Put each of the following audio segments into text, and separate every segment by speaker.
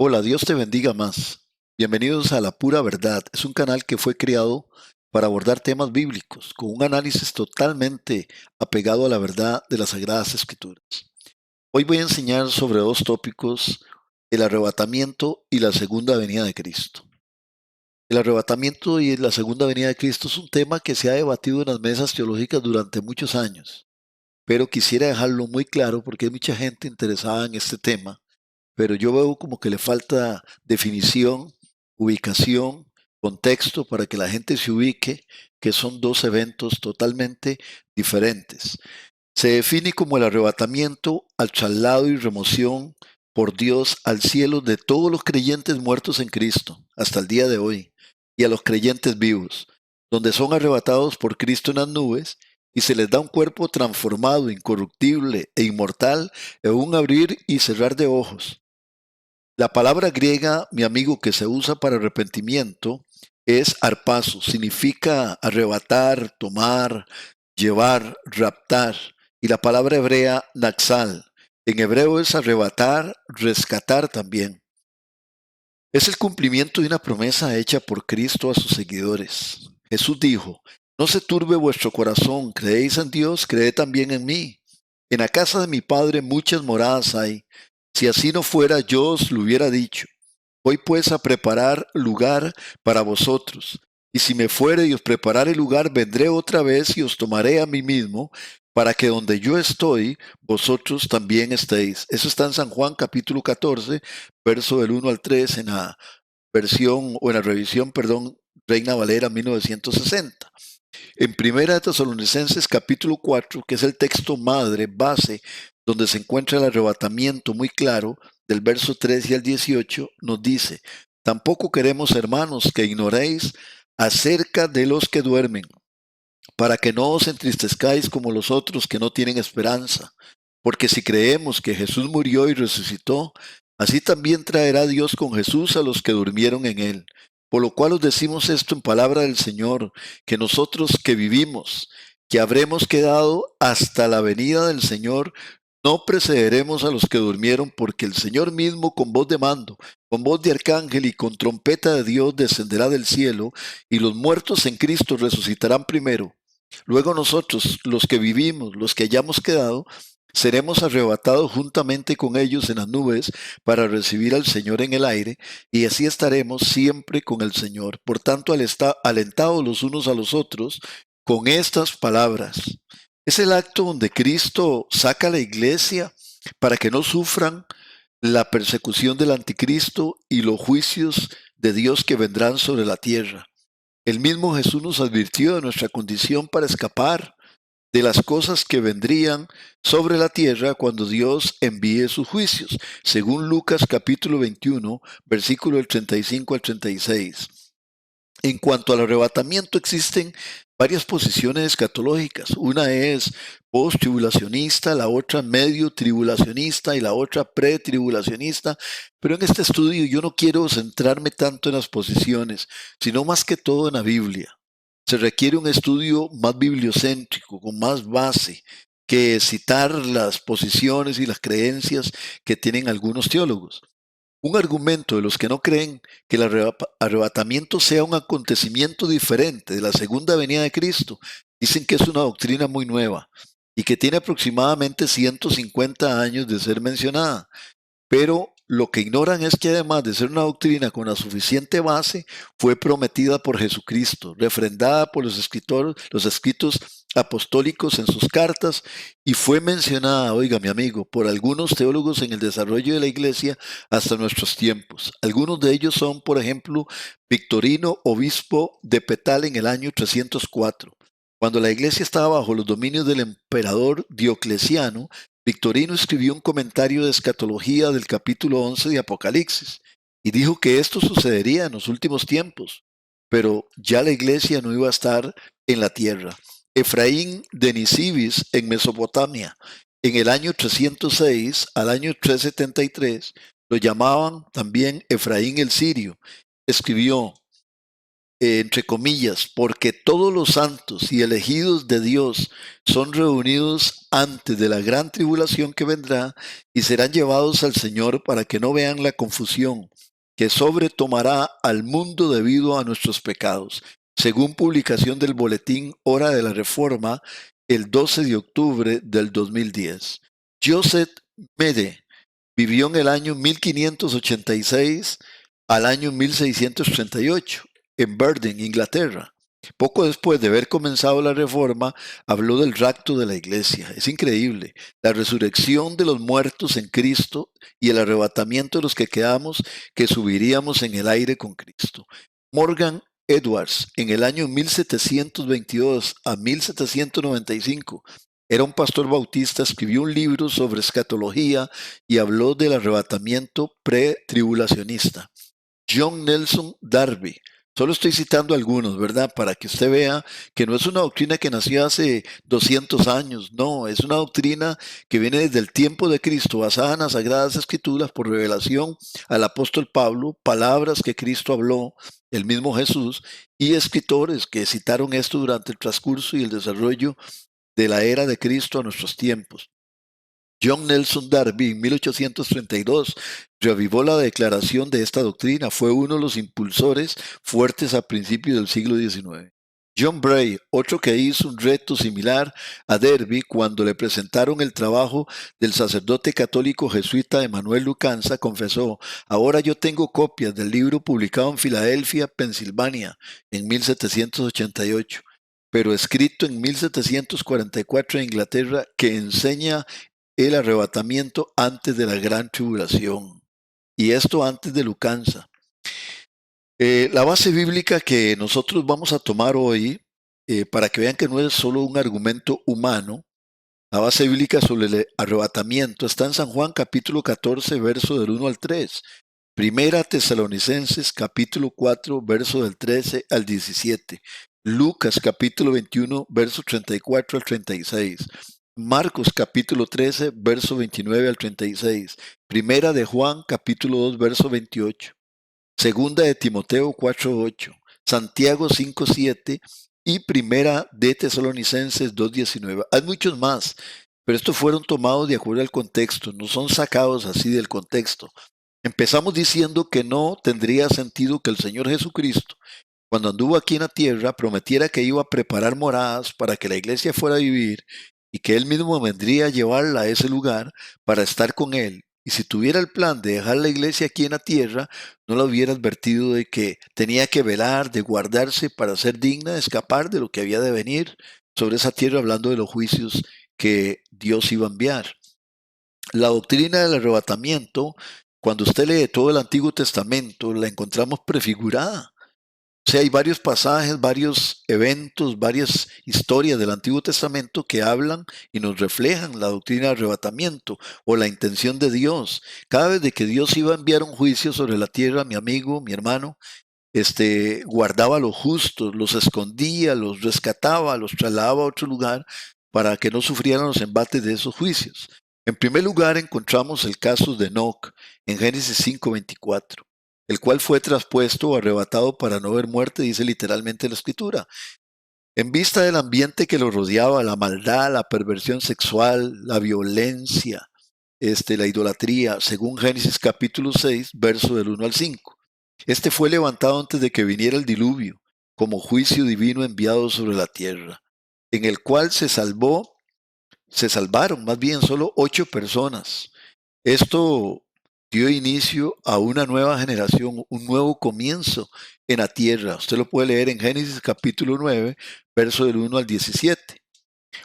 Speaker 1: Hola, Dios te bendiga más. Bienvenidos a La Pura Verdad. Es un canal que fue creado para abordar temas bíblicos con un análisis totalmente apegado a la verdad de las Sagradas Escrituras. Hoy voy a enseñar sobre dos tópicos: el arrebatamiento y la segunda venida de Cristo. El arrebatamiento y la segunda venida de Cristo es un tema que se ha debatido en las mesas teológicas durante muchos años, pero quisiera dejarlo muy claro porque hay mucha gente interesada en este tema, pero yo veo como que le falta definición, ubicación, contexto para que la gente se ubique que son dos eventos totalmente diferentes. Se define como el arrebatamiento al traslado y remoción por Dios al cielo de todos los creyentes muertos en Cristo hasta el día de hoy, y a los creyentes vivos, donde son arrebatados por Cristo en las nubes y se les da un cuerpo transformado, incorruptible e inmortal en un abrir y cerrar de ojos. La palabra griega, mi amigo, que se usa para arrepentimiento es arpazo. Significa arrebatar, tomar, llevar, raptar. Y la palabra hebrea, naxal. En hebreo es arrebatar, rescatar también. Es el cumplimiento de una promesa hecha por Cristo a sus seguidores. Jesús dijo: no se turbe vuestro corazón, creéis en Dios, creed también en mí. En la casa de mi Padre muchas moradas hay. Si así no fuera, yo os lo hubiera dicho. Voy pues a preparar lugar para vosotros. Y si me fuere y os preparare lugar, vendré otra vez y os tomaré a mí mismo, para que donde yo estoy, vosotros también estéis. Eso está en San Juan capítulo 14, verso del 1 al 3, en la versión, o en la revisión, perdón, Reina Valera 1960. En Primera de Tesalonicenses capítulo 4, que es el texto madre, base, donde se encuentra el arrebatamiento muy claro, del verso 13 al 18, nos dice: tampoco queremos, hermanos, que ignoréis acerca de los que duermen, para que no os entristezcáis como los otros que no tienen esperanza. Porque si creemos que Jesús murió y resucitó, así también traerá Dios con Jesús a los que durmieron en él. Por lo cual os decimos esto en palabra del Señor, que nosotros que vivimos, que habremos quedado hasta la venida del Señor, no precederemos a los que durmieron, porque el Señor mismo con voz de mando, con voz de arcángel y con trompeta de Dios descenderá del cielo, y los muertos en Cristo resucitarán primero. Luego nosotros, los que vivimos, los que hayamos quedado, seremos arrebatados juntamente con ellos en las nubes para recibir al Señor en el aire, y así estaremos siempre con el Señor. Por tanto, alentados los unos a los otros con estas palabras. Es el acto donde Cristo saca a la iglesia para que no sufran la persecución del anticristo y los juicios de Dios que vendrán sobre la tierra. El mismo Jesús nos advirtió de nuestra condición para escapar de las cosas que vendrían sobre la tierra cuando Dios envíe sus juicios, según Lucas capítulo 21, versículo del 35 al 36. En cuanto al arrebatamiento, existen varias posiciones escatológicas. Una es post-tribulacionista, la otra medio tribulacionista y la otra pre-tribulacionista. Pero en este estudio yo no quiero centrarme tanto en las posiciones, sino más que todo en la Biblia. Se requiere un estudio más bibliocéntrico, con más base, que citar las posiciones y las creencias que tienen algunos teólogos. Un argumento de los que no creen que el arrebatamiento sea un acontecimiento diferente de la segunda venida de Cristo, dicen que es una doctrina muy nueva y que tiene aproximadamente 150 años de ser mencionada. Pero lo que ignoran es que, además de ser una doctrina con la suficiente base, fue prometida por Jesucristo, refrendada por los escritos apostólicos en sus cartas, y fue mencionada, oiga mi amigo, por algunos teólogos en el desarrollo de la iglesia hasta nuestros tiempos. Algunos de ellos son, por ejemplo, Victorino, obispo de Petal en el año 304. Cuando la iglesia estaba bajo los dominios del emperador Diocleciano, Victorino escribió un comentario de escatología del capítulo 11 de Apocalipsis y dijo que esto sucedería en los últimos tiempos, pero ya la iglesia no iba a estar en la tierra. Efraín de Nisibis, en Mesopotamia, en el año 306 al año 373, lo llamaban también Efraín el Sirio, escribió: entre comillas, porque todos los santos y elegidos de Dios son reunidos antes de la gran tribulación que vendrá y serán llevados al Señor para que no vean la confusión que sobretomará al mundo debido a nuestros pecados, según publicación del boletín Hora de la Reforma el 12 de octubre del 2010. Joseph Mede vivió en el año 1586 al año 1638 en Berden, Inglaterra. Poco después de haber comenzado la reforma, habló del rapto de la iglesia. Es increíble. La resurrección de los muertos en Cristo y el arrebatamiento de los que quedamos, que subiríamos en el aire con Cristo. Morgan Edwards, en el año 1722 a 1795, era un pastor bautista, escribió un libro sobre escatología y habló del arrebatamiento pretribulacionista. John Nelson Darby. Solo estoy citando algunos, ¿verdad? Para que usted vea que no es una doctrina que nació hace 200 años, no, es una doctrina que viene desde el tiempo de Cristo, basada en las Sagradas Escrituras por revelación al apóstol Pablo, palabras que Cristo habló, el mismo Jesús, y escritores que citaron esto durante el transcurso y el desarrollo de la era de Cristo a nuestros tiempos. John Nelson Darby en 1832 reavivó la declaración de esta doctrina, fue uno de los impulsores fuertes a principios del siglo XIX. John Bray, otro que hizo un reto similar a Darby cuando le presentaron el trabajo del sacerdote católico jesuita Emanuel Lucanza, confesó: ahora yo tengo copias del libro publicado en Filadelfia, Pensilvania, en 1788, pero escrito en 1744 en Inglaterra, que enseña el arrebatamiento antes de la gran tribulación. Y esto antes de Lucanza. La base bíblica que nosotros vamos a tomar hoy, para que vean que no es solo un argumento humano, la base bíblica sobre el arrebatamiento está en San Juan capítulo 14, verso del 1 al 3. Primera Tesalonicenses capítulo 4, verso del 13 al 17. Lucas capítulo 21, verso 34 al 36. Marcos capítulo 13, verso 29 al 36. Primera de Juan capítulo 2, verso 28. Segunda de Timoteo 4, 8. Santiago 5, 7. Y Primera de Tesalonicenses 2, 19. Hay muchos más, pero estos fueron tomados de acuerdo al contexto, no son sacados así del contexto. Empezamos diciendo que no tendría sentido que el Señor Jesucristo, cuando anduvo aquí en la tierra, prometiera que iba a preparar moradas para que la iglesia fuera a vivir y que Él mismo vendría a llevarla a ese lugar para estar con Él. Y si tuviera el plan de dejar la iglesia aquí en la tierra, no lo hubiera advertido de que tenía que velar, de guardarse para ser digna de escapar de lo que había de venir sobre esa tierra, hablando de los juicios que Dios iba a enviar. La doctrina del arrebatamiento, cuando usted lee todo el Antiguo Testamento, la encontramos prefigurada. O sea, hay varios pasajes, varios eventos, varias historias del Antiguo Testamento que hablan y nos reflejan la doctrina del arrebatamiento o la intención de Dios. Cada vez de que Dios iba a enviar un juicio sobre la tierra, mi amigo, mi hermano, guardaba a los justos, los escondía, los rescataba, los trasladaba a otro lugar para que no sufrieran los embates de esos juicios. En primer lugar, encontramos el caso de Enoc en Génesis 5:24, el cual fue traspuesto o arrebatado para no ver muerte, dice literalmente la escritura. En vista del ambiente que lo rodeaba, la maldad, la perversión sexual, la violencia, la idolatría, según Génesis capítulo 6, verso del 1 al 5. Este fue levantado antes de que viniera el diluvio, como juicio divino enviado sobre la tierra, en el cual se salvaron más bien solo 8 personas. Esto dio inicio a una nueva generación, un nuevo comienzo en la tierra. Usted lo puede leer en Génesis capítulo 9, verso del 1 al 17.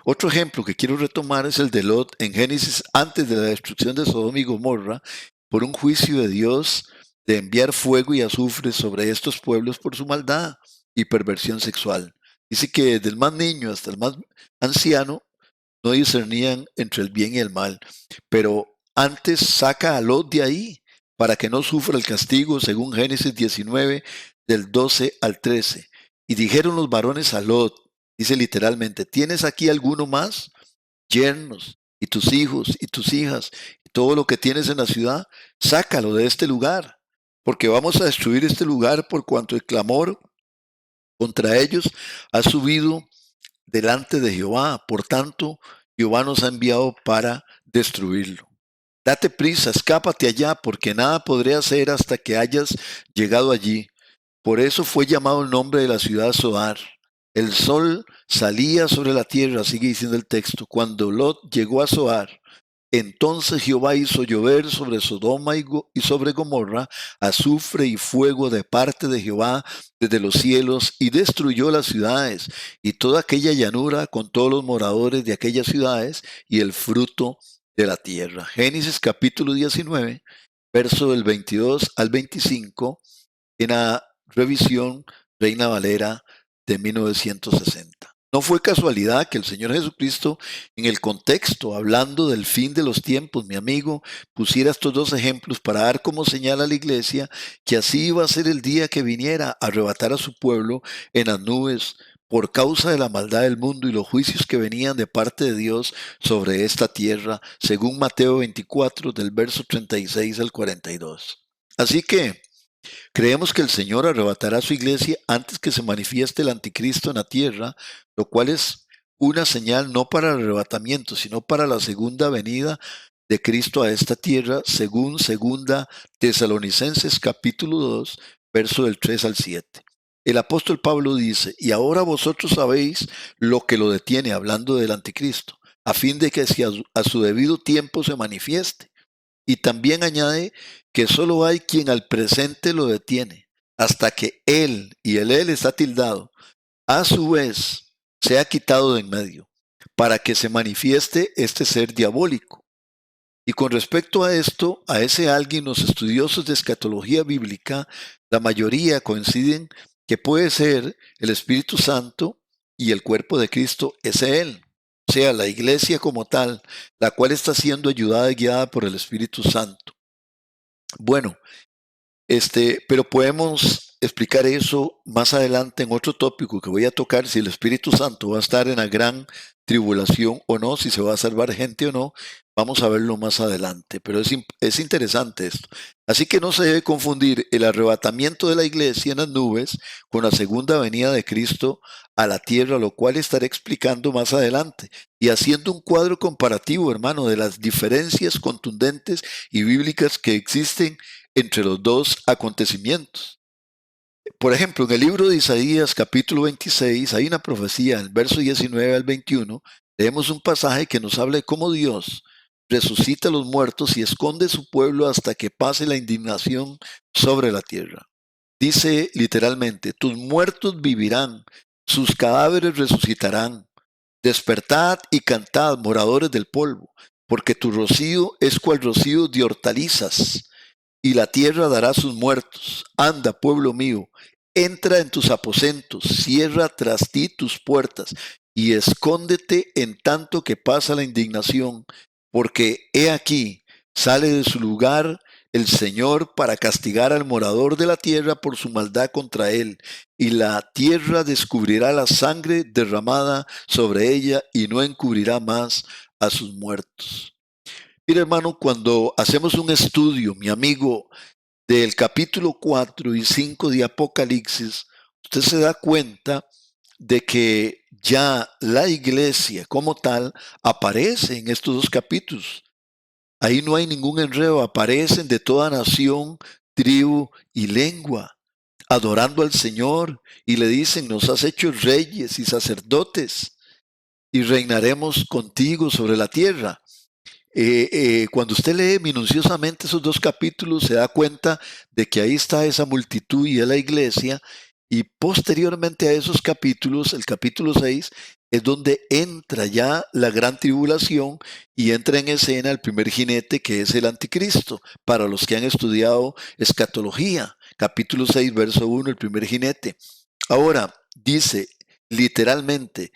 Speaker 1: Otro ejemplo que quiero retomar es el de Lot en Génesis antes de la destrucción de Sodoma y Gomorra, por un juicio de Dios de enviar fuego y azufre sobre estos pueblos por su maldad y perversión sexual. Dice que desde el más niño hasta el más anciano no discernían entre el bien y el mal, pero antes saca a Lot de ahí para que no sufra el castigo, según Génesis 19, del 12 al 13. Y dijeron los varones a Lot, dice literalmente: ¿tienes aquí alguno más? Yernos, y tus hijos, y tus hijas, y todo lo que tienes en la ciudad, sácalo de este lugar, porque vamos a destruir este lugar por cuanto el clamor Contra ellos ha subido delante de Jehová. Por tanto, Jehová nos ha enviado para destruirlo. Date prisa, escápate allá, porque nada podré hacer hasta que hayas llegado allí. Por eso fue llamado el nombre de la ciudad Zoar. El sol salía sobre la tierra, sigue diciendo el texto, cuando Lot llegó a Zoar. Entonces Jehová hizo llover sobre Sodoma y sobre Gomorra azufre y fuego de parte de Jehová desde los cielos, y destruyó las ciudades y toda aquella llanura con todos los moradores de aquellas ciudades y el fruto de la tierra. Génesis capítulo 19, verso del 22 al 25, en la revisión Reina Valera de 1960. No fue casualidad que el Señor Jesucristo, en el contexto, hablando del fin de los tiempos, mi amigo, pusiera estos dos ejemplos para dar como señal a la iglesia que así iba a ser el día que viniera a arrebatar a su pueblo en las nubes por causa de la maldad del mundo y los juicios que venían de parte de Dios sobre esta tierra, según Mateo 24, del verso 36 al 42. Así que creemos que el Señor arrebatará a su iglesia antes que se manifieste el anticristo en la tierra, lo cual es una señal no para el arrebatamiento, sino para la segunda venida de Cristo a esta tierra, según segunda Tesalonicenses capítulo 2, verso del 3 al 7. El apóstol Pablo dice, y ahora vosotros sabéis lo que lo detiene, hablando del anticristo, a fin de que si a su debido tiempo se manifieste. Y también añade que solo hay quien al presente lo detiene, hasta que él, y el él está tildado, a su vez sea quitado de en medio, para que se manifieste este ser diabólico. Y con respecto a esto, a ese alguien, los estudiosos de escatología bíblica, la mayoría coinciden que puede ser el Espíritu Santo y el cuerpo de Cristo, ese él. O sea, la iglesia como tal, la cual está siendo ayudada y guiada por el Espíritu Santo. Bueno, pero podemos explicar eso más adelante en otro tópico que voy a tocar, si el Espíritu Santo va a estar en la gran tribulación o no, si se va a salvar gente o no, vamos a verlo más adelante, pero es interesante esto. Así que no se debe confundir el arrebatamiento de la iglesia en las nubes con la segunda venida de Cristo a la tierra, lo cual estaré explicando más adelante y haciendo un cuadro comparativo, hermano, de las diferencias contundentes y bíblicas que existen entre los dos acontecimientos. Por ejemplo, en el libro de Isaías capítulo 26 hay una profecía, en el verso 19 al 21, leemos un pasaje que nos habla de cómo Dios resucita a los muertos y esconde su pueblo hasta que pase la indignación sobre la tierra. Dice literalmente, tus muertos vivirán, sus cadáveres resucitarán. Despertad y cantad, moradores del polvo, porque tu rocío es cual rocío de hortalizas y la tierra dará sus muertos. Anda, pueblo mío, entra en tus aposentos, cierra tras ti tus puertas, y escóndete en tanto que pasa la indignación, porque he aquí, sale de su lugar el Señor para castigar al morador de la tierra por su maldad contra él, y la tierra descubrirá la sangre derramada sobre ella y no encubrirá más a sus muertos. Mira, hermano, cuando hacemos un estudio, mi amigo, del capítulo 4 y 5 de Apocalipsis, usted se da cuenta de que ya la iglesia como tal aparece en estos dos capítulos. Ahí no hay ningún enredo, aparecen de toda nación, tribu y lengua, adorando al Señor y le dicen, nos has hecho reyes y sacerdotes y reinaremos contigo sobre la tierra. Cuando usted lee minuciosamente esos dos capítulos, se da cuenta de que ahí está esa multitud y es la iglesia, y posteriormente a esos capítulos, el capítulo 6, es donde entra ya la gran tribulación y entra en escena el primer jinete, que es el anticristo, para los que han estudiado escatología. Capítulo 6, verso 1, el primer jinete. Ahora, dice literalmente,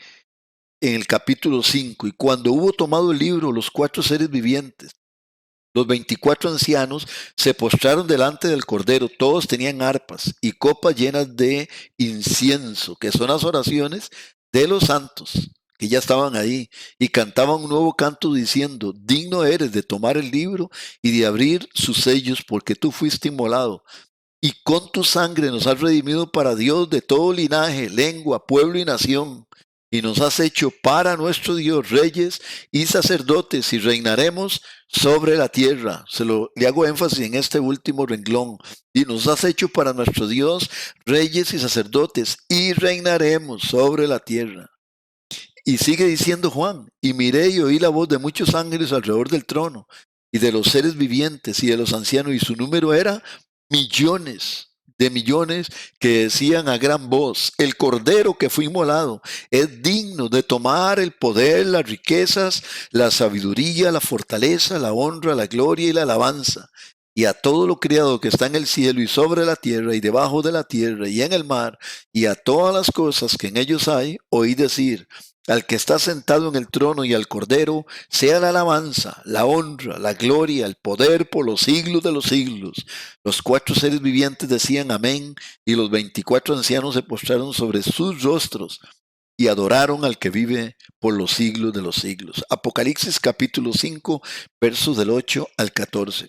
Speaker 1: en el capítulo 5, y cuando hubo tomado el libro, los cuatro seres vivientes, los 24 ancianos, se postraron delante del Cordero. Todos tenían arpas y copas llenas de incienso, que son las oraciones de los santos, que ya estaban ahí, y cantaban un nuevo canto diciendo, digno eres de tomar el libro y de abrir sus sellos, porque tú fuiste inmolado y con tu sangre nos has redimido para Dios de todo linaje, lengua, pueblo y nación. Y nos has hecho para nuestro Dios reyes y sacerdotes y reinaremos sobre la tierra. Le hago énfasis en este último renglón. Y nos has hecho para nuestro Dios reyes y sacerdotes y reinaremos sobre la tierra. Y sigue diciendo Juan, y miré y oí la voz de muchos ángeles alrededor del trono, y de los seres vivientes y de los ancianos, y su número era millones de millones, que decían a gran voz: el cordero que fue inmolado es digno de tomar el poder, las riquezas, la sabiduría, la fortaleza, la honra, la gloria y la alabanza. Y a todo lo criado que está en el cielo y sobre la tierra y debajo de la tierra y en el mar, y a todas las cosas que en ellos hay, oí decir: al que está sentado en el trono y al Cordero, sea la alabanza, la honra, la gloria, el poder por los siglos de los siglos. Los cuatro seres vivientes decían amén, y los 24 ancianos se postraron sobre sus rostros y adoraron al que vive por los siglos de los siglos. Apocalipsis capítulo 5, versos del 8 al 14.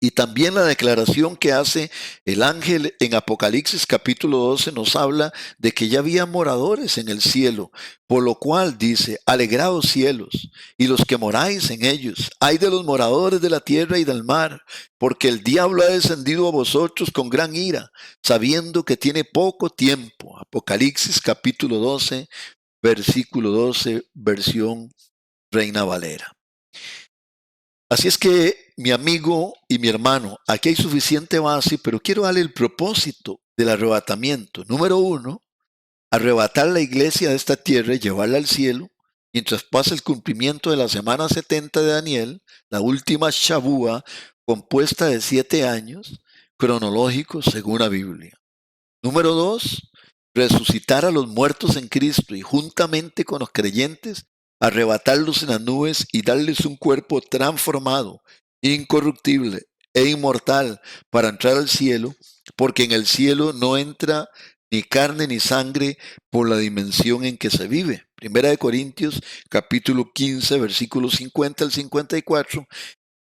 Speaker 1: Y también la declaración que hace el ángel en Apocalipsis capítulo 12 nos habla de que ya había moradores en el cielo, por lo cual dice: alegraos cielos y los que moráis en ellos, ay de los moradores de la tierra y del mar, porque el diablo ha descendido a vosotros con gran ira, sabiendo que tiene poco tiempo. Apocalipsis capítulo 12, versículo 12, versión Reina Valera. Así es que, mi amigo y mi hermano, aquí hay suficiente base, pero quiero darle el propósito del arrebatamiento. Número uno, arrebatar la iglesia de esta tierra y llevarla al cielo, mientras pasa el cumplimiento de la semana 70 de Daniel, la última Shabúa, compuesta de 7 años, cronológicos según la Biblia. Número dos, resucitar a los muertos en Cristo y juntamente con los creyentes, arrebatarlos en las nubes y darles un cuerpo transformado, incorruptible e inmortal para entrar al cielo, porque en el cielo no entra ni carne ni sangre por la dimensión en que se vive. Primera de Corintios capítulo 15 versículos 50 al 54,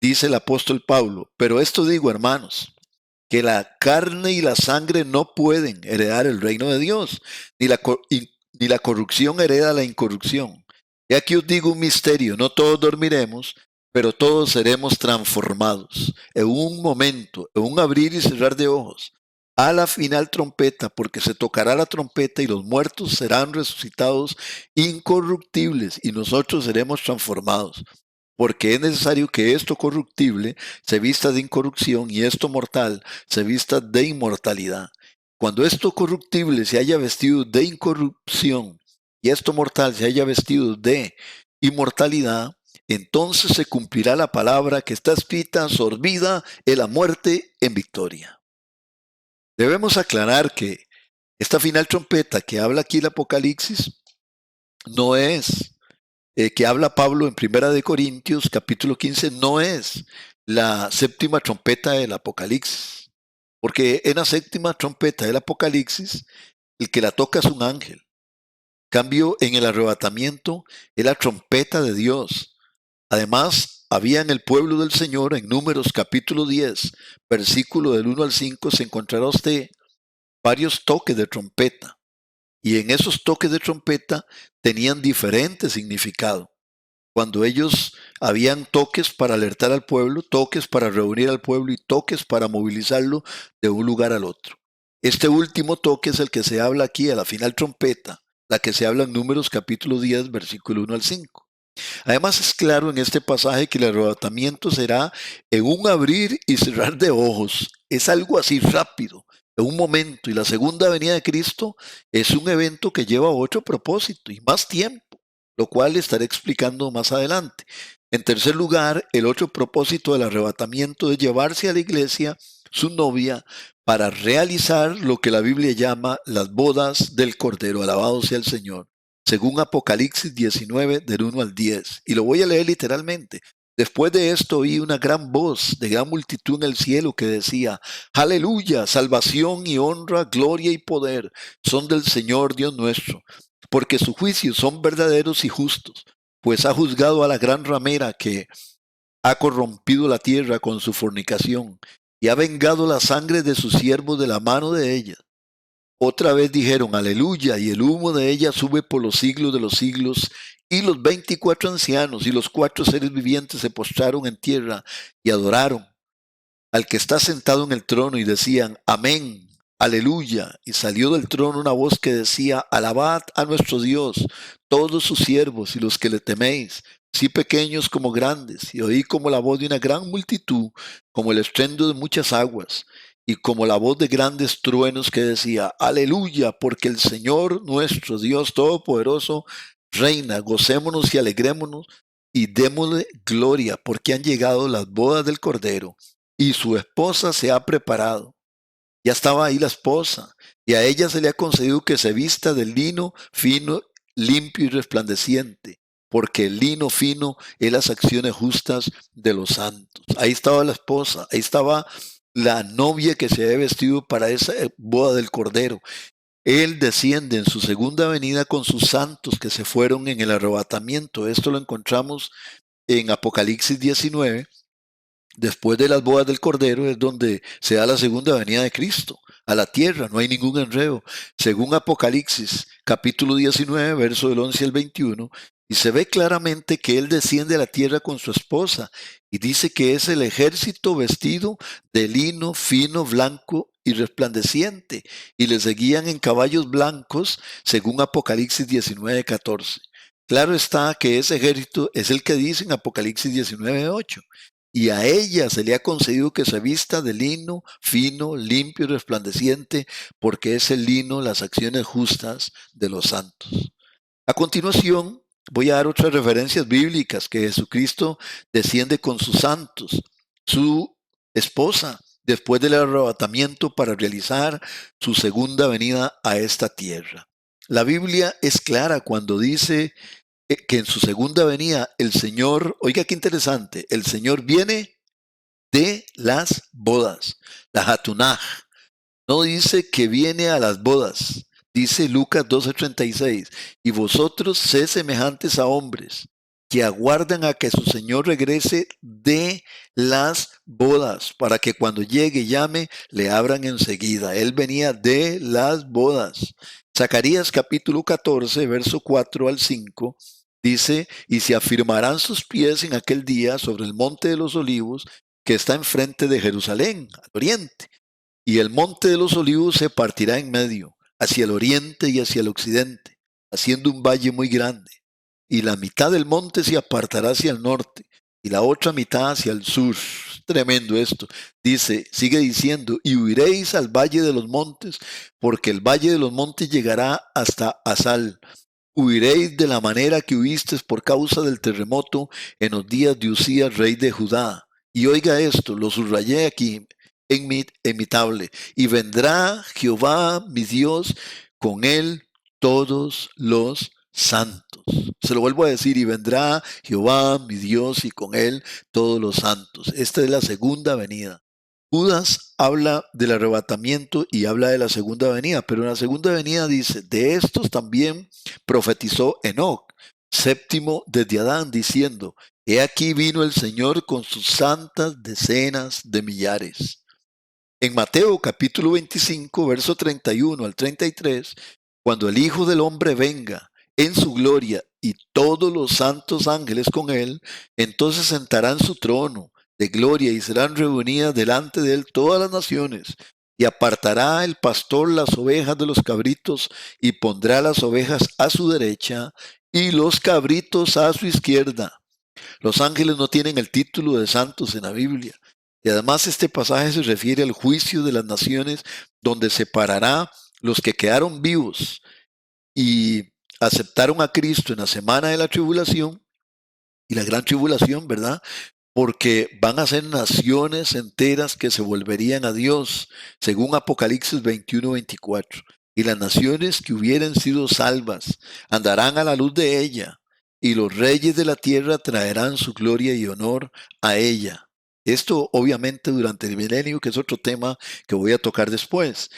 Speaker 1: dice el apóstol Pablo: pero esto digo, hermanos, que la carne y la sangre no pueden heredar el reino de Dios, ni la corrupción hereda la incorrupción. Y aquí os digo un misterio: no todos dormiremos, pero todos seremos transformados en un momento, en un abrir y cerrar de ojos, a la final trompeta, porque se tocará la trompeta y los muertos serán resucitados incorruptibles y nosotros seremos transformados. Porque es necesario que esto corruptible se vista de incorrupción y esto mortal se vista de inmortalidad. Cuando esto corruptible se haya vestido de incorrupción y esto mortal se haya vestido de inmortalidad, entonces se cumplirá la palabra que está escrita: sorbida es la muerte en victoria. Debemos aclarar que esta final trompeta que habla aquí el Apocalipsis no es que habla Pablo en Primera de Corintios, capítulo 15, no es la séptima trompeta del Apocalipsis, porque en la séptima trompeta del Apocalipsis, el que la toca es un ángel. Cambio, en el arrebatamiento es la trompeta de Dios. Además, había en el pueblo del Señor, en Números capítulo 10, versículo del 1 al 5, se encontrará usted varios toques de trompeta. Y en esos toques de trompeta tenían diferente significado. Cuando ellos habían toques para alertar al pueblo, toques para reunir al pueblo y toques para movilizarlo de un lugar al otro. Este último toque es el que se habla aquí a la final trompeta, la que se habla en Números capítulo 10, versículo 1 al 5. Además es claro en este pasaje que el arrebatamiento será en un abrir y cerrar de ojos. Es algo así rápido, en un momento. Y la segunda venida de Cristo es un evento que lleva otro propósito y más tiempo, lo cual estaré explicando más adelante. En tercer lugar, el otro propósito del arrebatamiento es llevarse a la iglesia, su novia, para realizar lo que la Biblia llama las bodas del Cordero. Alabado sea el Señor. Según Apocalipsis 19, del 1 al 10. Y lo voy a leer literalmente. Después de esto oí una gran voz de gran multitud en el cielo que decía: aleluya, salvación y honra, gloria y poder son del Señor Dios nuestro, porque sus juicios son verdaderos y justos, pues ha juzgado a la gran ramera que ha corrompido la tierra con su fornicación, y ha vengado la sangre de sus siervos de la mano de ella. Otra vez dijeron, aleluya, y el humo de ella sube por los siglos de los siglos. Y los 24 ancianos y los 4 seres vivientes se postraron en tierra y adoraron al que está sentado en el trono y decían, amén, aleluya. Y salió del trono una voz que decía, alabad a nuestro Dios, todos sus siervos y los que le teméis, así pequeños como grandes. Y oí como la voz de una gran multitud, como el estruendo de muchas aguas, y como la voz de grandes truenos que decía, aleluya, porque el Señor nuestro Dios Todopoderoso reina, gocémonos y alegrémonos y démosle gloria, porque han llegado las bodas del Cordero y su esposa se ha preparado. Ya estaba ahí la esposa, y a ella se le ha concedido que se vista de lino fino, limpio y resplandeciente, porque el lino fino es las acciones justas de los santos. Ahí estaba la esposa, ahí estaba la novia que se había vestido para esa boda del Cordero. Él desciende en su segunda venida con sus santos que se fueron en el arrebatamiento. Esto lo encontramos en Apocalipsis 19. Después de las bodas del Cordero es donde se da la segunda venida de Cristo a la tierra, no hay ningún enredo. Según Apocalipsis capítulo 19, verso del 11 al 21, y se ve claramente que Él desciende a la tierra con su esposa y dice que es el ejército vestido de lino fino, blanco y resplandeciente, y le seguían en caballos blancos, según Apocalipsis 19, 14. Claro está que ese ejército es el que dice en Apocalipsis 19, 8. Y a ella se le ha concedido que se vista de lino fino, limpio y resplandeciente, porque es el lino las acciones justas de los santos. A continuación, voy a dar otras referencias bíblicas que Jesucristo desciende con sus santos, su esposa, después del arrebatamiento para realizar su segunda venida a esta tierra. La Biblia es clara cuando dice que en su segunda venida el Señor, oiga qué interesante, el Señor viene de las bodas, la Hatunaj. No dice que viene a las bodas, dice Lucas 12:36, y vosotros sed semejantes a hombres que aguardan a que su Señor regrese de las bodas, para que cuando llegue y llame, le abran enseguida. Él venía de las bodas. Zacarías capítulo 14, verso 4 al 5, dice, y se afirmarán sus pies en aquel día sobre el monte de los olivos que está enfrente de Jerusalén, al oriente. Y el monte de los olivos se partirá en medio, hacia el oriente y hacia el occidente, haciendo un valle muy grande. Y la mitad del monte se apartará hacia el norte, y la otra mitad hacia el sur. Tremendo esto. Dice, sigue diciendo, y huiréis al valle de los montes, porque el valle de los montes llegará hasta Asal. Huiréis de la manera que huisteis por causa del terremoto en los días de Usías, rey de Judá. Y oiga esto, lo subrayé aquí en mi tablet. Y vendrá Jehová, mi Dios, con él todos los santos. Se lo vuelvo a decir, y vendrá Jehová, mi Dios, y con él todos los santos. Esta es la segunda venida. Judas habla del arrebatamiento y habla de la segunda venida, pero en la segunda venida dice, de estos también profetizó Enoc, séptimo desde Adán, diciendo, he aquí vino el Señor con sus santas decenas de millares. En Mateo capítulo 25, verso 31 al 33, cuando el Hijo del Hombre venga en su gloria y todos los santos ángeles con él, entonces sentará en su trono de gloria y serán reunidas delante de él todas las naciones. Y apartará el pastor las ovejas de los cabritos y pondrá las ovejas a su derecha y los cabritos a su izquierda. Los ángeles no tienen el título de santos en la Biblia. Y además este pasaje se refiere al juicio de las naciones donde separará los que quedaron vivos y aceptaron a Cristo en la semana de la tribulación y la gran tribulación, ¿verdad? Porque van a ser naciones enteras que se volverían a Dios, según Apocalipsis 21-24. Y las naciones que hubieren sido salvas andarán a la luz de ella, y los reyes de la tierra traerán su gloria y honor a ella. Esto obviamente durante el milenio, que es otro tema que voy a tocar después.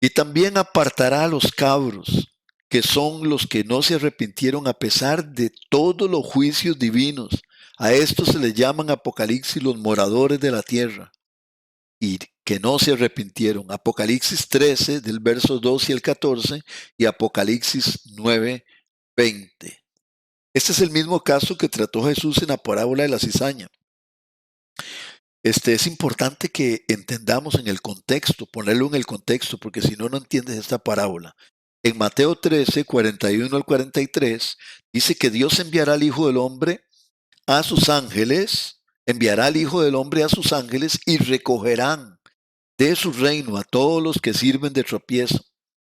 Speaker 1: Y también apartará a los cabros, que son los que no se arrepintieron a pesar de todos los juicios divinos. A estos se les llaman Apocalipsis los moradores de la tierra. y que no se arrepintieron. Apocalipsis 13 del verso 2 y el 14 y Apocalipsis 9, 20. Este es el mismo caso que trató Jesús en la parábola de la cizaña. Es importante que entendamos en el contexto, ponerlo en el contexto, porque si no, no entiendes esta parábola. En Mateo 13, 41 al 43, dice que Dios enviará al Hijo del Hombre a sus ángeles, enviará al Hijo del Hombre a sus ángeles y recogerán de su reino a todos los que sirven de tropiezo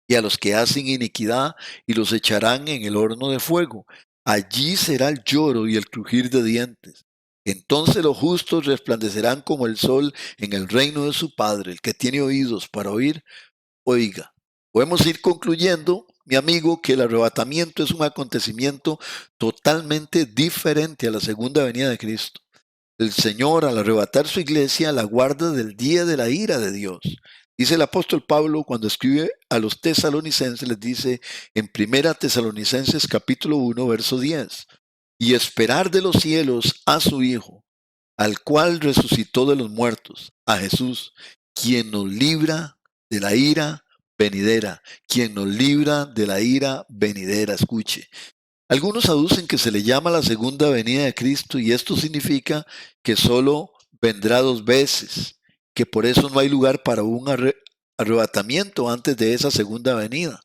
Speaker 1: y a los que hacen iniquidad y los echarán en el horno de fuego. Allí será el lloro y el crujir de dientes. Entonces los justos resplandecerán como el sol en el reino de su Padre. El que tiene oídos para oír, oiga. Podemos ir concluyendo, mi amigo, que el arrebatamiento es un acontecimiento totalmente diferente a la segunda venida de Cristo. El Señor, al arrebatar su iglesia, la guarda del día de la ira de Dios. Dice el apóstol Pablo cuando escribe a los tesalonicenses, les dice en Primera Tesalonicenses capítulo 1, verso 10, y esperar de los cielos a su Hijo, al cual resucitó de los muertos, a Jesús, quien nos libra de la ira venidera, quien nos libra de la ira venidera. Escuche, algunos aducen que se le llama la segunda venida de Cristo y esto significa que solo vendrá dos veces, que por eso no hay lugar para un arrebatamiento antes de esa segunda venida.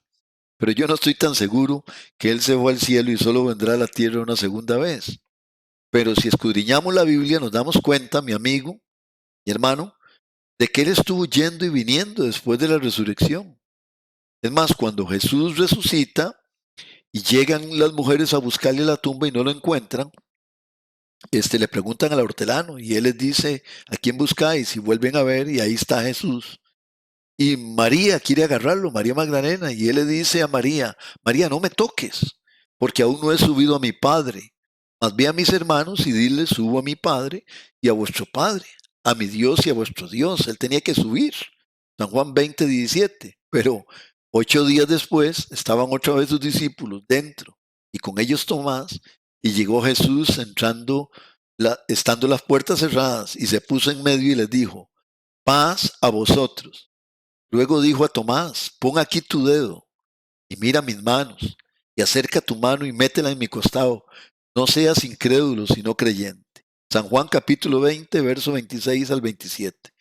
Speaker 1: Pero yo no estoy tan seguro que Él se fue al cielo y solo vendrá a la tierra una segunda vez. Pero si escudriñamos la Biblia nos damos cuenta, mi amigo, mi hermano, de que Él estuvo yendo y viniendo después de la resurrección. Es más, cuando Jesús resucita, y llegan las mujeres a buscarle la tumba y no lo encuentran, le preguntan al hortelano y él les dice, ¿a quién buscáis? Y vuelven a ver y ahí está Jesús. Y María quiere agarrarlo, María Magdalena, y él le dice a María, María, no me toques, porque aún no he subido a mi Padre. Mas ve a mis hermanos y dile, subo a mi Padre y a vuestro Padre, a mi Dios y a vuestro Dios. Él tenía que subir. San Juan 20, 17. Pero 8 días después estaban otra vez sus discípulos dentro y con ellos Tomás, y llegó Jesús entrando, estando las puertas cerradas, y se puso en medio y les dijo, paz a vosotros. Luego dijo a Tomás, pon aquí tu dedo y mira mis manos, y acerca tu mano y métela en mi costado. No seas incrédulo, sino creyente. San Juan capítulo 20, verso 26 al 27.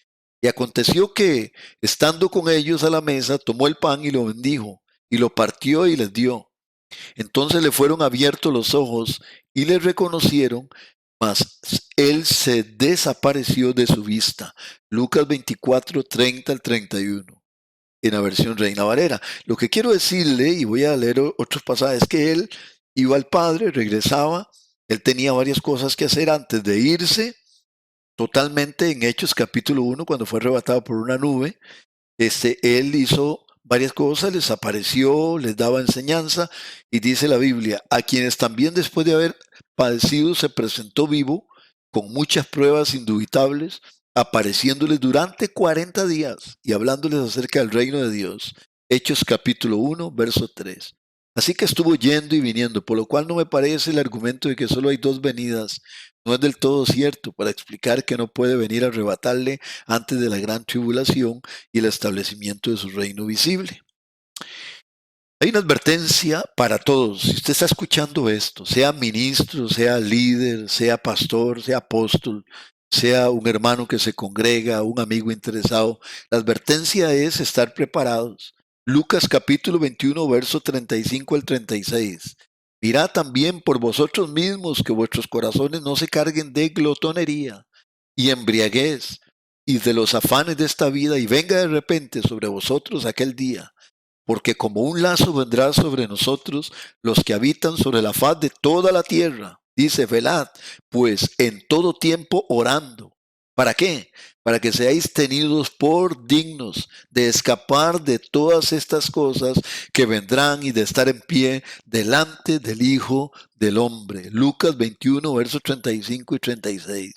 Speaker 1: Y aconteció que, estando con ellos a la mesa, tomó el pan y lo bendijo, y lo partió y les dio. Entonces le fueron abiertos los ojos y le reconocieron, mas él se desapareció de su vista. Lucas 24, 30 al 31, en la versión Reina Valera. Lo que quiero decirle, y voy a leer otros pasajes, es que él iba al Padre, regresaba, él tenía varias cosas que hacer antes de irse, totalmente en Hechos capítulo 1, cuando fue arrebatado por una nube. Él hizo varias cosas, les apareció, les daba enseñanza, y dice la Biblia, a quienes también después de haber padecido se presentó vivo, con muchas pruebas indubitables, apareciéndoles durante 40 días y hablándoles acerca del reino de Dios. Hechos capítulo 1, verso 3. Así que estuvo yendo y viniendo, por lo cual no me parece el argumento de que solo hay dos venidas. No es del todo cierto para explicar que no puede venir a arrebatarle antes de la gran tribulación y el establecimiento de su reino visible. Hay una advertencia para todos. Si usted está escuchando esto, sea ministro, sea líder, sea pastor, sea apóstol, sea un hermano que se congrega, un amigo interesado, la advertencia es estar preparados. Lucas capítulo 21, verso 35 al 36. Mirad también por vosotros mismos que vuestros corazones no se carguen de glotonería y embriaguez y de los afanes de esta vida, y venga de repente sobre vosotros aquel día, porque como un lazo vendrá sobre nosotros los que habitan sobre la faz de toda la tierra. Dice, velad, pues en todo tiempo orando. ¿Para qué? Para que seáis tenidos por dignos de escapar de todas estas cosas que vendrán y de estar en pie delante del Hijo del Hombre. Lucas 21, versos 35 y 36.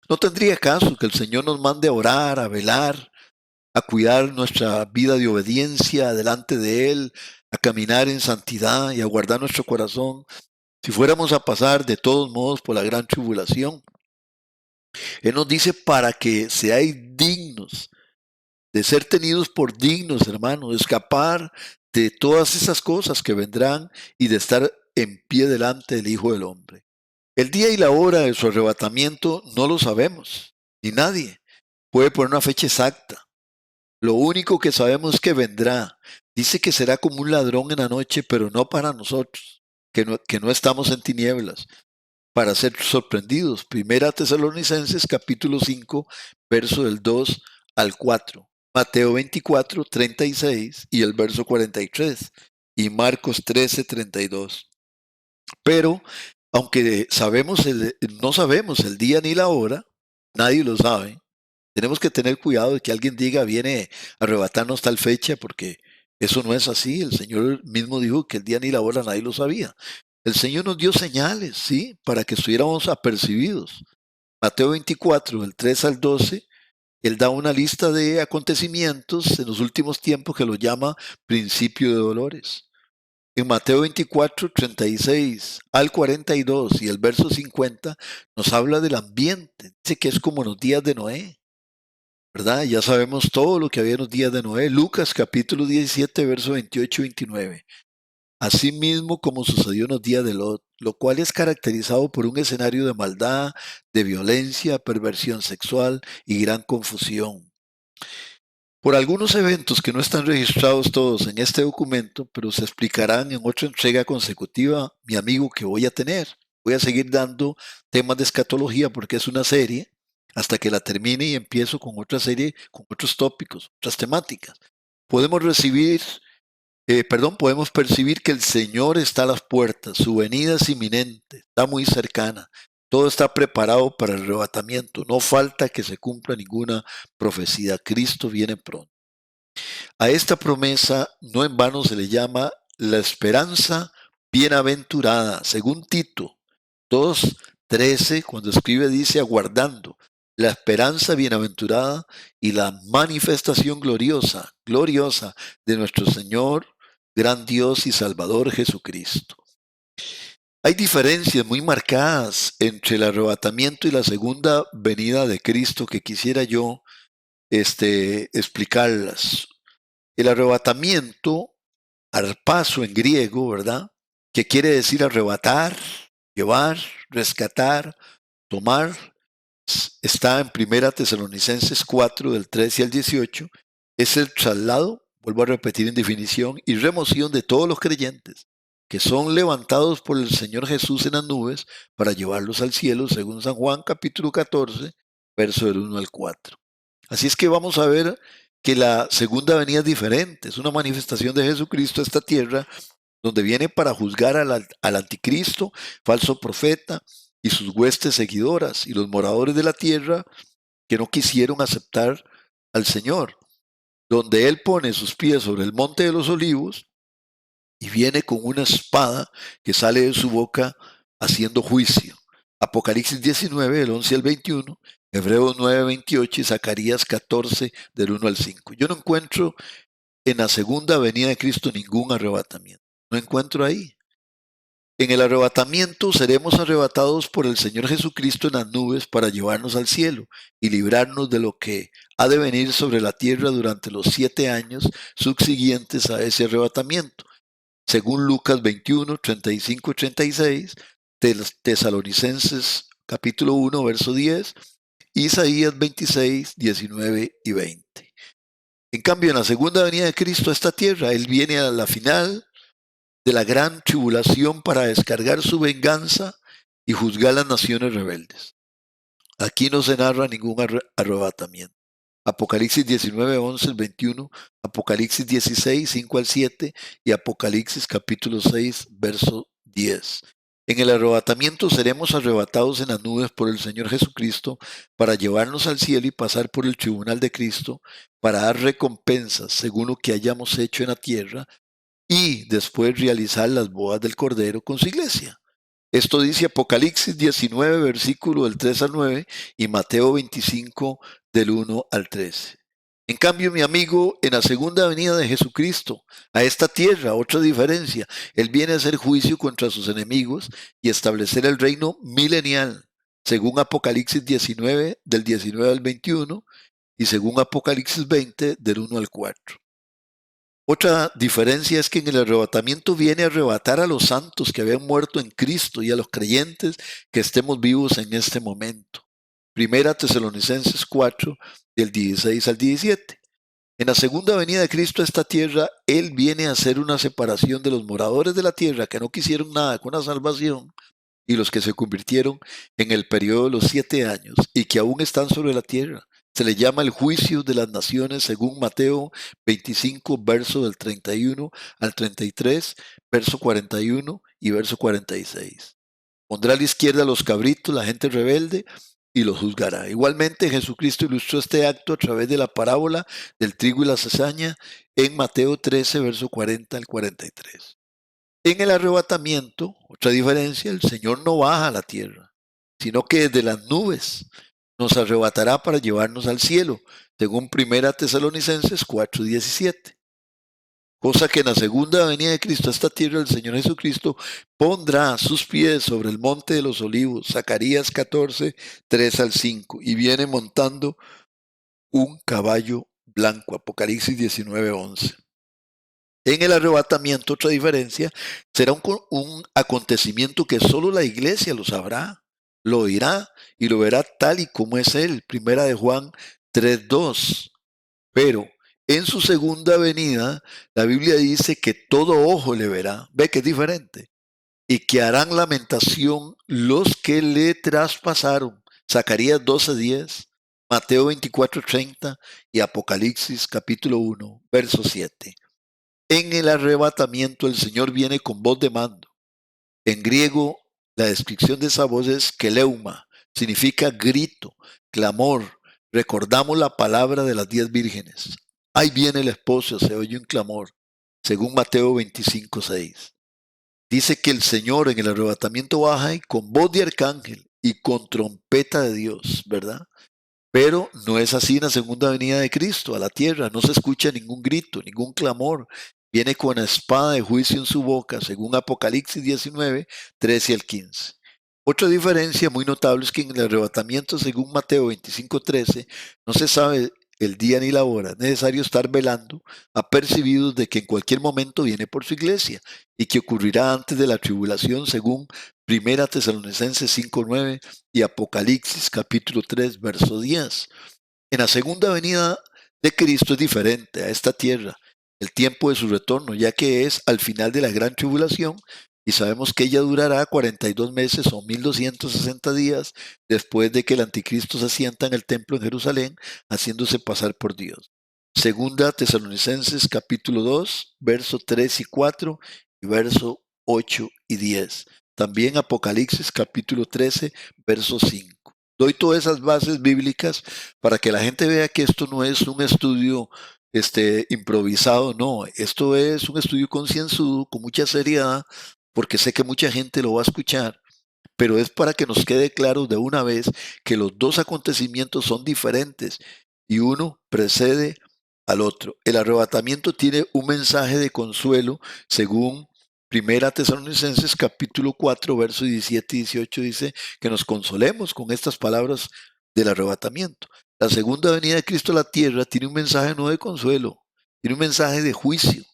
Speaker 1: No tendría caso que el Señor nos mande a orar, a velar, a cuidar nuestra vida de obediencia delante de Él, a caminar en santidad y a guardar nuestro corazón, si fuéramos a pasar de todos modos por la gran tribulación. Él nos dice para que seáis dignos dignos, de ser tenidos por dignos, hermano, de escapar de todas esas cosas que vendrán y de estar en pie delante del Hijo del Hombre. El día y la hora de su arrebatamiento no lo sabemos, ni nadie puede poner una fecha exacta. Lo único que sabemos es que vendrá. Dice que será como un ladrón en la noche, pero no para nosotros, que no estamos en tinieblas, para ser sorprendidos. Primera Tesalonicenses capítulo 5, verso del 2 al 4. Mateo 24, 36 y el verso 43. Y Marcos 13, 32. Pero, aunque no sabemos el día ni la hora, nadie lo sabe. Tenemos que tener cuidado de que alguien diga viene a arrebatarnos tal fecha, porque eso no es así. El Señor mismo dijo que el día ni la hora nadie lo sabía. El Señor nos dio señales, ¿sí? Para que estuviéramos apercibidos. Mateo 24, del 3 al 12, Él da una lista de acontecimientos en los últimos tiempos que lo llama principio de dolores. En Mateo 24, 36 al 42 y el verso 50 nos habla del ambiente. Dice que es como en los días de Noé, ¿verdad? Ya sabemos todo lo que había en los días de Noé. Lucas capítulo 17, verso 28 y 29. Asimismo como sucedió en los días de Lot, lo cual es caracterizado por un escenario de maldad, de violencia, perversión sexual y gran confusión. Por algunos eventos que no están registrados todos en este documento, pero se explicarán en otra entrega consecutiva, mi amigo, que voy a tener. Voy a seguir dando temas de escatología porque es una serie hasta que la termine y empiezo con otra serie, con otros tópicos, otras temáticas. Podemos podemos percibir que el Señor está a las puertas, su venida es inminente, está muy cercana. Todo está preparado para el arrebatamiento. No falta que se cumpla ninguna profecía. Cristo viene pronto. A esta promesa no en vano se le llama la esperanza bienaventurada. Según Tito 2:13, cuando escribe dice aguardando la esperanza bienaventurada y la manifestación gloriosa de nuestro Señor, gran Dios y Salvador Jesucristo. Hay diferencias muy marcadas entre el arrebatamiento y la segunda venida de Cristo que quisiera yo explicarlas. El arrebatamiento, arpazo en griego, ¿verdad? Que quiere decir arrebatar, llevar, rescatar, tomar, está en Primera Tesalonicenses 4, del 13 al 18, es el traslado, vuelvo a repetir en definición, y remoción de todos los creyentes que son levantados por el Señor Jesús en las nubes para llevarlos al cielo, según San Juan capítulo 14, verso del 1 al 4. Así es que vamos a ver que la segunda venida es diferente, es una manifestación de Jesucristo a esta tierra, donde viene para juzgar al anticristo, falso profeta, y sus huestes seguidoras, y los moradores de la tierra que no quisieron aceptar al Señor, donde Él pone sus pies sobre el monte de los olivos, y viene con una espada que sale de su boca haciendo juicio. Apocalipsis 19, del 11 al 21, Hebreos 9, 28 y Zacarías 14, del 1 al 5. Yo no encuentro en la segunda venida de Cristo ningún arrebatamiento. No encuentro ahí. En el arrebatamiento seremos arrebatados por el Señor Jesucristo en las nubes para llevarnos al cielo y librarnos de lo que ha de venir sobre la tierra durante los 7 años subsiguientes a ese arrebatamiento. Según Lucas 21, 35 y 36, Tesalonicenses capítulo 1, verso 10, Isaías 26, 19 y 20. En cambio, en la segunda venida de Cristo a esta tierra, Él viene a la final de la gran tribulación para descargar su venganza y juzgar las naciones rebeldes. Aquí no se narra ningún arrebatamiento. Apocalipsis 19, 11 al 21, Apocalipsis 16, 5 al 7 y Apocalipsis capítulo 6, verso 10. En el arrebatamiento seremos arrebatados en las nubes por el Señor Jesucristo para llevarnos al cielo y pasar por el tribunal de Cristo para dar recompensas según lo que hayamos hecho en la tierra y después realizar las bodas del Cordero con su iglesia. Esto dice Apocalipsis 19, versículo del 3 al 9 y Mateo 25, del 1 al 13. En cambio, mi amigo, en la segunda venida de Jesucristo a esta tierra, otra diferencia, Él viene a hacer juicio contra sus enemigos y establecer el reino milenial, según Apocalipsis 19, del 19 al 21, y según Apocalipsis 20 del 1 al 4. Otra diferencia es que en el arrebatamiento viene a arrebatar a los santos que habían muerto en Cristo y a los creyentes que estemos vivos en este momento. Primera Tesalonicenses 4, del 16 al 17. En la segunda venida de Cristo a esta tierra, Él viene a hacer una separación de los moradores de la tierra que no quisieron nada con la salvación y los que se convirtieron en el periodo de los 7 años y que aún están sobre la tierra. Se le llama el juicio de las naciones según Mateo 25, verso del 31 al 33, verso 41 y verso 46. Pondrá a la izquierda a los cabritos, la gente rebelde, y los juzgará. Igualmente, Jesucristo ilustró este acto a través de la parábola del trigo y la cizaña en Mateo 13, verso 40 al 43. En el arrebatamiento, otra diferencia, el Señor no baja a la tierra, sino que desde las nubes nos arrebatará para llevarnos al cielo, según Primera Tesalonicenses 4:17. Cosa que en la segunda venida de Cristo a esta tierra el Señor Jesucristo pondrá sus pies sobre el monte de los olivos, Zacarías 14, 3 al 5, y viene montando un caballo blanco, Apocalipsis 19, 11. En el arrebatamiento, otra diferencia, será un acontecimiento que solo la iglesia lo sabrá, lo oirá y lo verá tal y como es Él. Primera de Juan 3:2. Pero en su segunda venida, la Biblia dice que todo ojo le verá. Ve que es diferente. Y que harán lamentación los que le traspasaron. Zacarías 12:10, Mateo 24:30 y Apocalipsis capítulo 1, verso 7. En el arrebatamiento el Señor viene con voz de mando. En griego, la descripción de esa voz es keleuma, significa grito, clamor. Recordamos la palabra de las 10 vírgenes. Ahí viene el esposo, se oye un clamor, según Mateo 25:6. Dice que el Señor en el arrebatamiento baja y con voz de arcángel y con trompeta de Dios, ¿verdad? Pero no es así en la segunda venida de Cristo a la tierra. No se escucha ningún grito, ningún clamor. Viene con la espada de juicio en su boca, según Apocalipsis 19, 13 al 15. Otra diferencia muy notable es que en el arrebatamiento, según Mateo 25, 13, no se sabe el día ni la hora. Es necesario estar velando, apercibidos de que en cualquier momento viene por su iglesia y que ocurrirá antes de la tribulación, según Primera Tesalonicenses 5:9 y Apocalipsis capítulo 3, verso 10. En la segunda venida de Cristo es diferente a esta tierra, el tiempo de su retorno, ya que es al final de la gran tribulación y sabemos que ella durará 42 meses o 1260 días después de que el anticristo se sienta en el templo en Jerusalén, haciéndose pasar por Dios. Segunda Tesalonicenses capítulo 2, verso 3 y 4 y verso 8 y 10. También Apocalipsis capítulo 13, verso 5. Doy todas esas bases bíblicas para que la gente vea que esto no es un estudio improvisado, no, esto es un estudio concienzudo, con mucha seriedad, porque sé que mucha gente lo va a escuchar, pero es para que nos quede claro de una vez que los dos acontecimientos son diferentes y uno precede al otro. El arrebatamiento tiene un mensaje de consuelo según Primera Tesalonicenses capítulo 4, versos 17 y 18 dice que nos consolemos con estas palabras del arrebatamiento. La segunda venida de Cristo a la tierra tiene un mensaje no de consuelo, tiene un mensaje de juicio.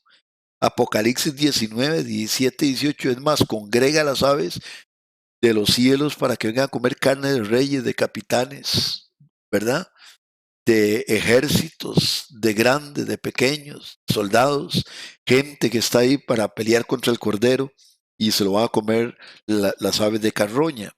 Speaker 1: Apocalipsis 19, 17 y 18 es más, congrega a las aves de los cielos para que vengan a comer carne de reyes, de capitanes, ¿verdad? De ejércitos, de grandes, de pequeños, soldados, gente que está ahí para pelear contra el Cordero y se lo van a comer las aves de carroña.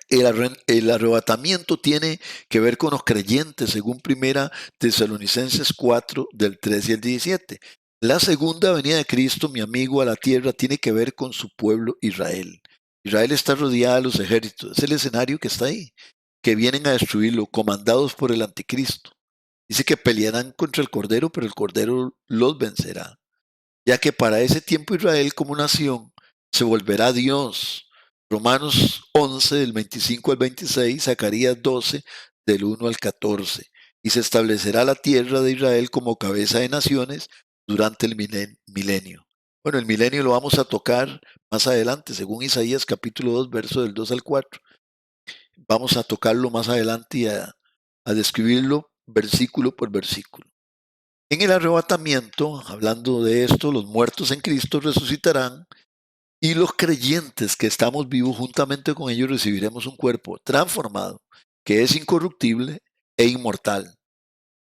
Speaker 1: El arrebatamiento tiene que ver con los creyentes, según Primera Tesalonicenses 4, del 13 al 17. La segunda venida de Cristo, mi amigo, a la tierra tiene que ver con su pueblo Israel. Israel está rodeada de los ejércitos, es el escenario que está ahí, que vienen a destruirlo, comandados por el anticristo. Dice que pelearán contra el Cordero, pero el Cordero los vencerá, ya que para ese tiempo Israel como nación se volverá Dios. Romanos 11 del 25 al 26, Zacarías 12 del 1 al 14. Y se establecerá la tierra de Israel como cabeza de naciones durante el milenio. Bueno, el milenio lo vamos a tocar más adelante, según Isaías capítulo 2, verso del 2 al 4. Vamos a tocarlo más adelante y a describirlo versículo por versículo. En el arrebatamiento, hablando de esto, los muertos en Cristo resucitarán y los creyentes que estamos vivos juntamente con ellos recibiremos un cuerpo transformado, que es incorruptible e inmortal,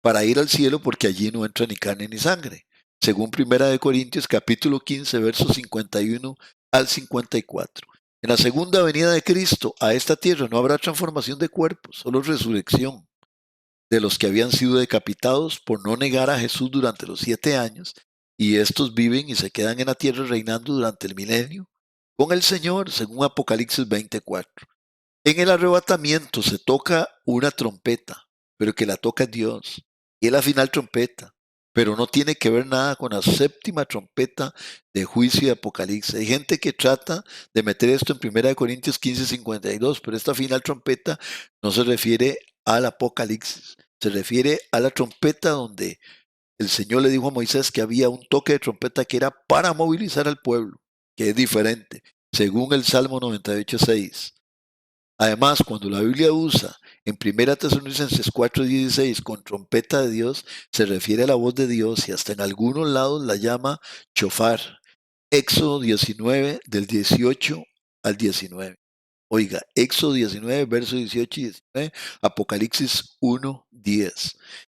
Speaker 1: para ir al cielo porque allí no entra ni carne ni sangre. Según Primera de Corintios capítulo 15, versos 51 al 54. En la segunda venida de Cristo a esta tierra no habrá transformación de cuerpos, solo resurrección de los que habían sido decapitados por no negar a Jesús durante los 7 años, y estos viven y se quedan en la tierra reinando durante el milenio con el Señor, según Apocalipsis 24. En el arrebatamiento se toca una trompeta, pero que la toca Dios, y es la final trompeta, pero no tiene que ver nada con la séptima trompeta de juicio y Apocalipsis. Hay gente que trata de meter esto en 1 Corintios 15:52, pero esta final trompeta no se refiere al Apocalipsis, se refiere a la trompeta donde el Señor le dijo a Moisés que había un toque de trompeta que era para movilizar al pueblo, que es diferente, según el Salmo 98:6. Además, cuando la Biblia usa en 1 Tesalonicenses 4:16 con trompeta de Dios, se refiere a la voz de Dios y hasta en algunos lados la llama chofar. Éxodo 19 del 18 al 19. Oiga, Éxodo 19, versos 18 y 19, Apocalipsis 1:10.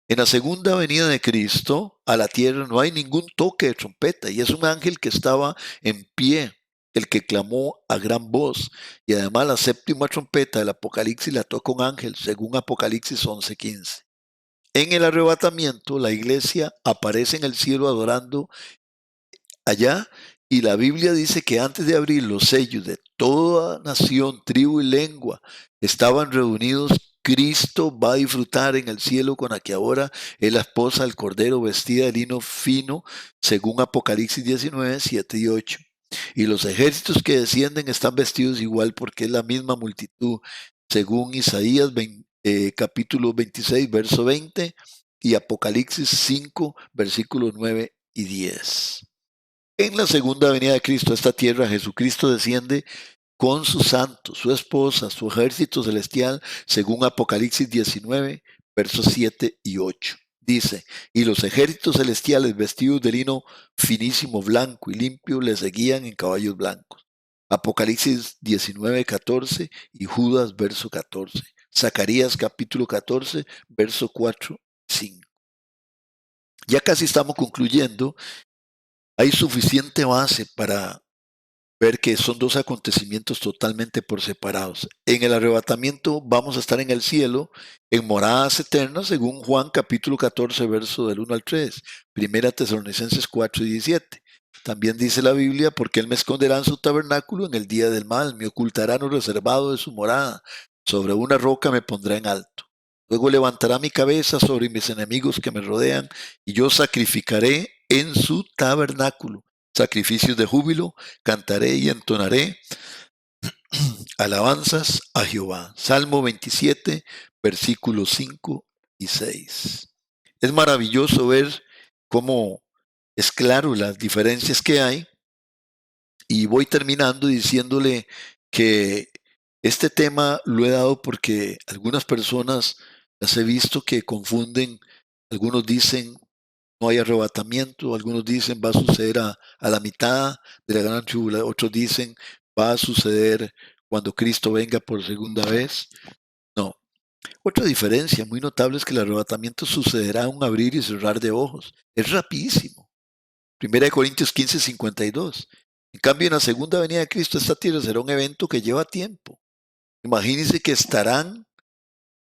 Speaker 1: En la segunda venida de Cristo a la tierra no hay ningún toque de trompeta y es un ángel que estaba en pie, el que clamó a gran voz. Y además la séptima trompeta del Apocalipsis la toca un ángel, según Apocalipsis 11:15. En el arrebatamiento, la iglesia aparece en el cielo adorando allá, y la Biblia dice que antes de abrir los sellos de toda nación, tribu y lengua estaban reunidos. Cristo va a disfrutar en el cielo con la que ahora es la esposa del Cordero vestida de lino fino, según Apocalipsis 19, 7 y 8. Y los ejércitos que descienden están vestidos igual porque es la misma multitud, según Isaías capítulo 26, verso 20 y Apocalipsis 5, versículos 9 y 10. En la segunda venida de Cristo a esta tierra, Jesucristo desciende con sus santos, su esposa, su ejército celestial, según Apocalipsis 19, versos 7 y 8. Dice, y los ejércitos celestiales vestidos de lino finísimo, blanco y limpio, le seguían en caballos blancos. Apocalipsis 19, 14 y Judas, verso 14. Zacarías capítulo 14, verso 4, 5. Ya casi estamos concluyendo. Hay suficiente base para ver que son dos acontecimientos totalmente por separados. En el arrebatamiento vamos a estar en el cielo, en moradas eternas, según Juan capítulo 14, verso del 1 al 3, Primera Tesalonicenses 4:17. También dice la Biblia, porque Él me esconderá en su tabernáculo en el día del mal, me ocultará en lo reservado de su morada, sobre una roca me pondrá en alto. Luego levantará mi cabeza sobre mis enemigos que me rodean, y yo sacrificaré en su tabernáculo sacrificios de júbilo, cantaré y entonaré alabanzas a Jehová. Salmo 27, versículos 5 y 6. Es maravilloso ver cómo es claro las diferencias que hay, y voy terminando diciéndole que este tema lo he dado porque algunas personas las he visto que confunden. Algunos dicen no hay arrebatamiento, algunos dicen va a suceder a la mitad de la gran tribulación, otros dicen va a suceder cuando Cristo venga por segunda vez. No. Otra diferencia muy notable es que el arrebatamiento sucederá en un abrir y cerrar de ojos. Es rapidísimo. 1 Corintios 15:52. En cambio, en la segunda venida de Cristo, esta tierra será un evento que lleva tiempo. Imagínense que estarán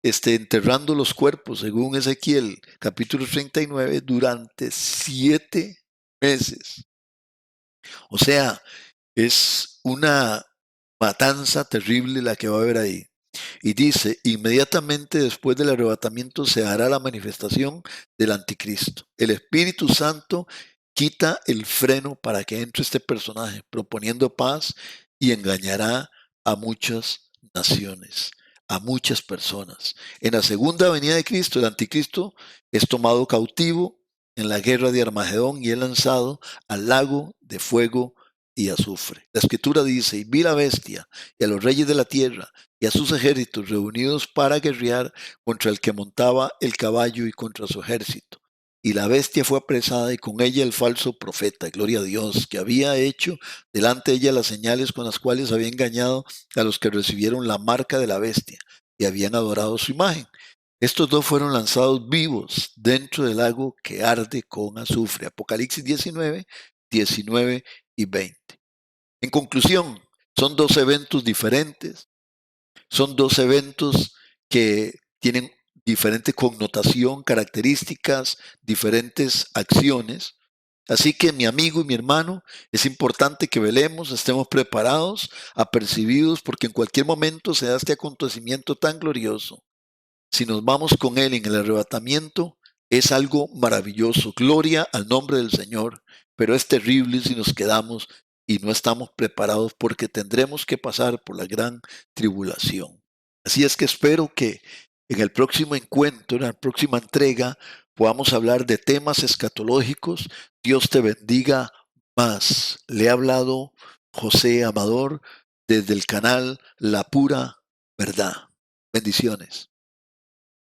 Speaker 1: enterrando los cuerpos, según Ezequiel capítulo 39, durante 7 meses. O sea, es una matanza terrible la que va a haber ahí. Y dice, inmediatamente después del arrebatamiento se hará la manifestación del anticristo. El Espíritu Santo quita el freno para que entre este personaje, proponiendo paz, y engañará a muchas naciones, a muchas personas. En la segunda venida de Cristo, el anticristo es tomado cautivo en la guerra de Armagedón y es lanzado al lago de fuego y azufre. La escritura dice, y vi la bestia y a los reyes de la tierra y a sus ejércitos reunidos para guerrear contra el que montaba el caballo y contra su ejército. Y la bestia fue apresada y con ella el falso profeta, gloria a Dios, que había hecho delante de ella las señales con las cuales había engañado a los que recibieron la marca de la bestia y habían adorado su imagen. Estos dos fueron lanzados vivos dentro del lago que arde con azufre. Apocalipsis 19, 19 y 20. En conclusión, son dos eventos diferentes, son dos eventos que tienen diferente connotación, características, diferentes acciones. Así que mi amigo y mi hermano, es importante que velemos, estemos preparados, apercibidos, porque en cualquier momento se da este acontecimiento tan glorioso. Si nos vamos con Él en el arrebatamiento, es algo maravilloso. Gloria al nombre del Señor. Pero es terrible si nos quedamos y no estamos preparados porque tendremos que pasar por la gran tribulación. Así es que espero que en el próximo encuentro, en la próxima entrega, podamos hablar de temas escatológicos. Dios te bendiga más. Le ha hablado José Amador desde el canal La Pura Verdad. Bendiciones.